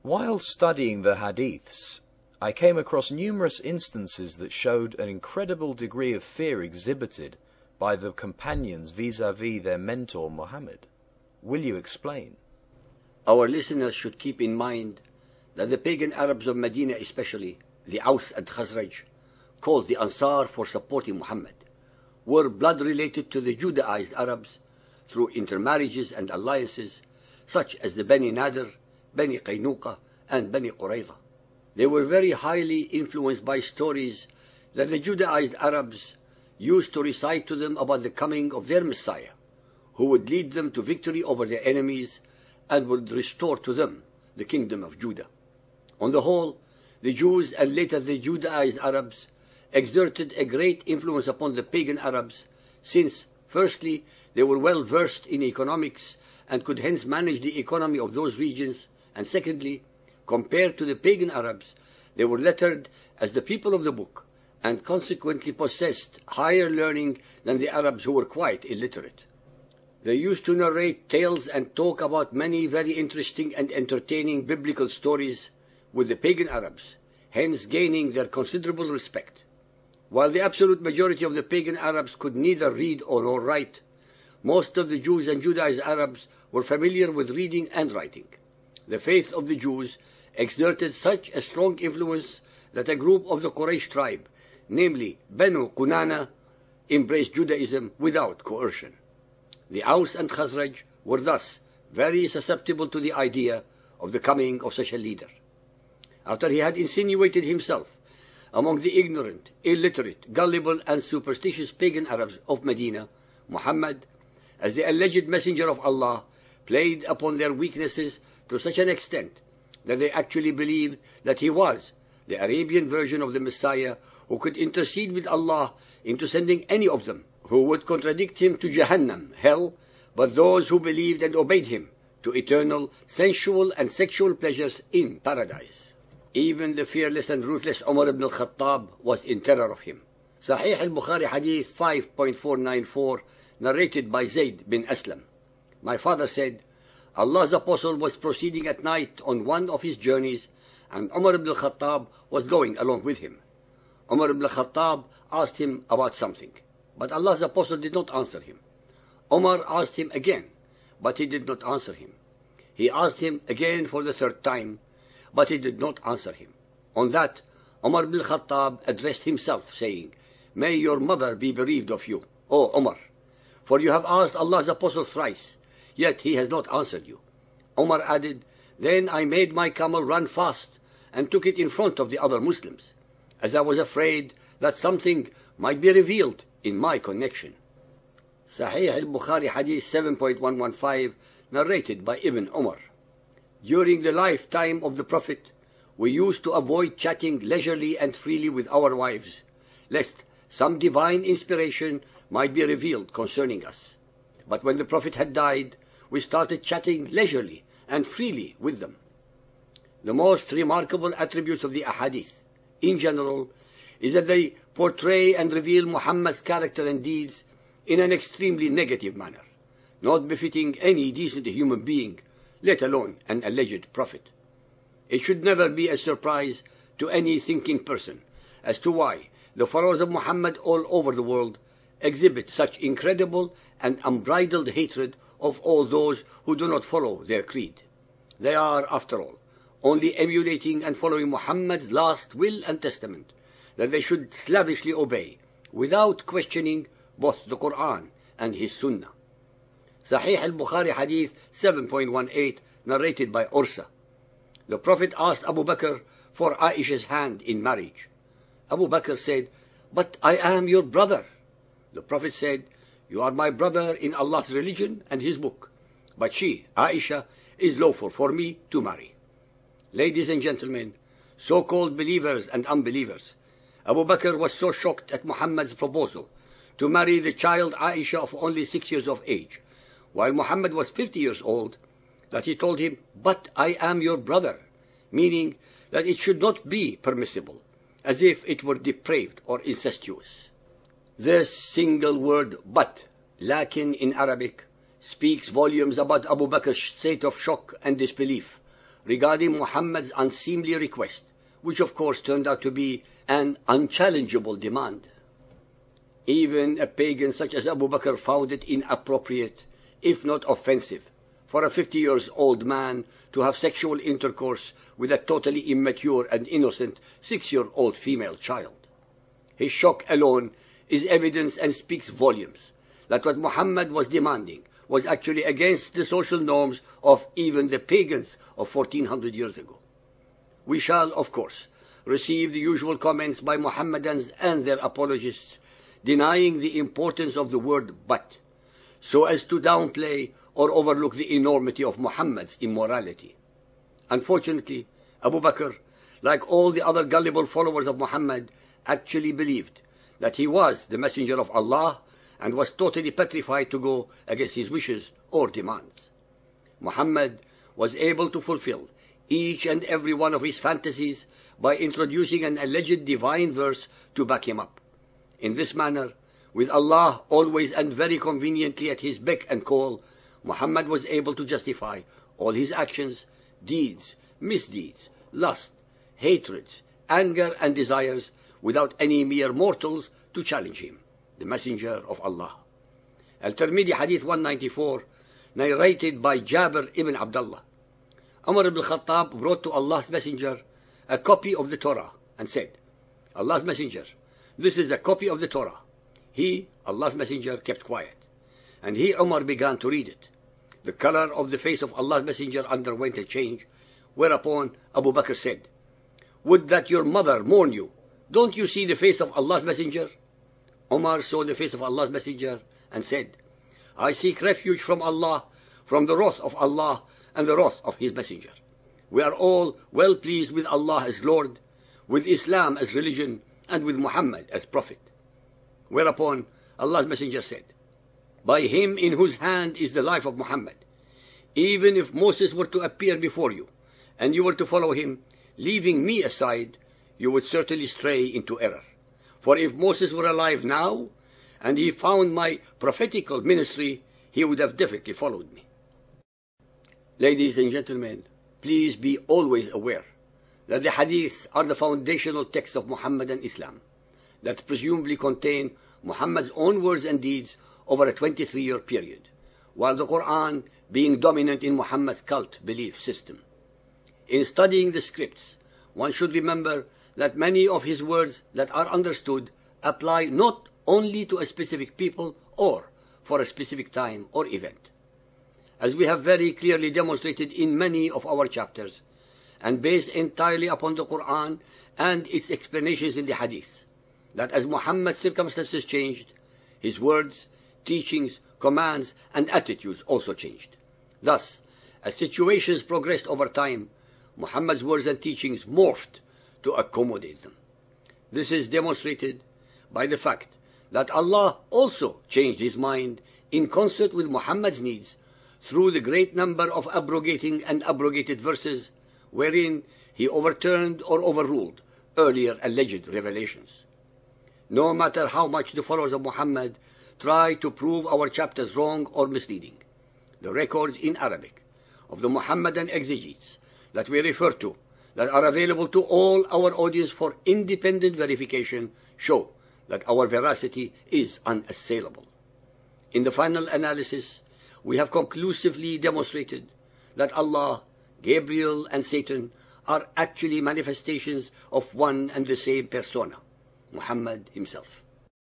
While studying the hadiths, I came across numerous instances that showed an incredible degree of fear exhibited by the companions vis-à-vis their mentor Muhammad. Will you explain? Our listeners should keep in mind that the pagan Arabs of Medina, especially the Aus and Khazraj, called the Ansar for supporting Muhammad, were blood related to the Judaized Arabs through intermarriages and alliances such as the Bani Nadir, Bani Qaynuqa, and Bani Qurayza. They were very highly influenced by stories that the Judaized Arabs used to recite to them about the coming of their Messiah, who would lead them to victory over their enemies and would restore to them the kingdom of Judah. On the whole, the Jews and later the Judaized Arabs exerted a great influence upon the pagan Arabs, since, firstly, they were well versed in economics and could hence manage the economy of those regions, and secondly, compared to the pagan Arabs, they were lettered as the people of the book, and consequently possessed higher learning than the Arabs, who were quite illiterate. They used to narrate tales and talk about many very interesting and entertaining biblical stories with the pagan Arabs, hence gaining their considerable respect. While the absolute majority of the pagan Arabs could neither read nor write, most of the Jews and Judaized Arabs were familiar with reading and writing. The faith of the Jews exerted such a strong influence that a group of the Quraysh tribe, namely Banu Qunana, embraced Judaism without coercion. The Aus and Khazraj were thus very susceptible to the idea of the coming of such a leader. After he had insinuated himself among the ignorant, illiterate, gullible, and superstitious pagan Arabs of Medina, Muhammad, as the alleged messenger of Allah, played upon their weaknesses to such an extent that they actually believed that he was the Arabian version of the Messiah, who could intercede with Allah into sending any of them who would contradict him to Jahannam, hell, but those who believed and obeyed him to eternal sensual and sexual pleasures in paradise. Even the fearless and ruthless Umar ibn al-Khattab was in terror of him. Sahih al-Bukhari Hadith 5.494, narrated by Zayd bin Aslam. My father said, Allah's Apostle was proceeding at night on one of his journeys, and Umar ibn al-Khattab was going along with him. Umar ibn al-Khattab asked him about something, but Allah's Apostle did not answer him. Umar asked him again, but he did not answer him. He asked him again for the third time, but he did not answer him. On that, Umar ibn al-Khattab addressed himself, saying, May your mother be bereaved of you, O Umar, for you have asked Allah's Apostle thrice, yet he has not answered you. Umar added, Then I made my camel run fast and took it in front of the other Muslims, as I was afraid that something might be revealed in my connection. Sahih al-Bukhari Hadith 7.115, narrated by Ibn Umar. During the lifetime of the Prophet, we used to avoid chatting leisurely and freely with our wives, lest some divine inspiration might be revealed concerning us. But when the Prophet had died, we started chatting leisurely and freely with them. The most remarkable attributes of the Ahadith, in general, is that they portray and reveal Muhammad's character and deeds in an extremely negative manner, not befitting any decent human being, let alone an alleged prophet. It should never be a surprise to any thinking person as to why the followers of Muhammad all over the world exhibit such incredible and unbridled hatred of all those who do not follow their creed. They are, after all, only emulating and following Muhammad's last will and testament, that they should slavishly obey, without questioning both the Quran and his Sunnah. Sahih al-Bukhari Hadith 7.18, narrated by Ursa. The Prophet asked Abu Bakr for Aisha's hand in marriage. Abu Bakr said, But I am your brother. The Prophet said, You are my brother in Allah's religion and His book, but she, Aisha, is lawful for me to marry. Ladies and gentlemen, so-called believers and unbelievers, Abu Bakr was so shocked at Muhammad's proposal to marry the child Aisha of only 6 years of age, while Muhammad was 50 years old, that he told him, But I am your brother, meaning that it should not be permissible, as if it were depraved or incestuous. This single word, but, lakin in Arabic, speaks volumes about Abu Bakr's state of shock and disbelief regarding Muhammad's unseemly request, which of course turned out to be an unchallengeable demand. Even a pagan such as Abu Bakr found it inappropriate, if not offensive, for a 50-year-old man to have sexual intercourse with a totally immature and innocent 6-year-old female child. His shock alone is evidence and speaks volumes that what Muhammad was demanding was actually against the social norms of even the pagans of 1400 years ago. We shall, of course, receive the usual comments by Mohammedans and their apologists denying the importance of the word but, so as to downplay or overlook the enormity of Muhammad's immorality. Unfortunately, Abu Bakr, like all the other gullible followers of Muhammad, actually believed that he was the messenger of Allah and was totally petrified to go against his wishes or demands. Muhammad was able to fulfill each and every one of his fantasies by introducing an alleged divine verse to back him up. In this manner, with Allah always and very conveniently at his beck and call, Muhammad was able to justify all his actions, deeds, misdeeds, lust, hatreds, anger and desires without any mere mortals to challenge him, the messenger of Allah. Al-Tirmidhi Hadith 194, narrated by Jabir ibn Abdullah. Umar ibn Khattab brought to Allah's messenger a copy of the Torah and said, Allah's messenger, this is a copy of the Torah. He, Allah's messenger, kept quiet, and he, Umar, began to read it. The color of the face of Allah's messenger underwent a change, whereupon Abu Bakr said, would that your mother mourn you. Don't you see the face of Allah's messenger? Umar saw the face of Allah's messenger and said, I seek refuge from Allah, from the wrath of Allah and the wrath of his messenger. We are all well pleased with Allah as Lord, with Islam as religion, and with Muhammad as prophet. Whereupon Allah's messenger said, by him in whose hand is the life of Muhammad, even if Moses were to appear before you, and you were to follow him, leaving me aside, you would certainly stray into error. For if Moses were alive now, and he found my prophetical ministry, he would have definitely followed me. Ladies and gentlemen, please be always aware that the hadiths are the foundational text of Muhammadan Islam, that presumably contain Muhammad's own words and deeds over a 23-year period, while the Quran being dominant in Muhammad's cult belief system. In studying the scripts, one should remember that many of his words that are understood apply not only to a specific people or for a specific time or event. As we have very clearly demonstrated in many of our chapters, and based entirely upon the Quran and its explanations in the Hadith, that as Muhammad's circumstances changed, his words, teachings, commands, and attitudes also changed. Thus, as situations progressed over time, Muhammad's words and teachings morphed to accommodate them. This is demonstrated by the fact that Allah also changed his mind in concert with Muhammad's needs through the great number of abrogating and abrogated verses wherein he overturned or overruled earlier alleged revelations. No matter how much the followers of Muhammad try to prove our chapters wrong or misleading, the records in Arabic of the Muhammadan exegetes that we refer to, that are available to all our audience for independent verification, show that our veracity is unassailable. In the final analysis, we have conclusively demonstrated that Allah, Gabriel, and Satan are actually manifestations of one and the same persona, Muhammad himself.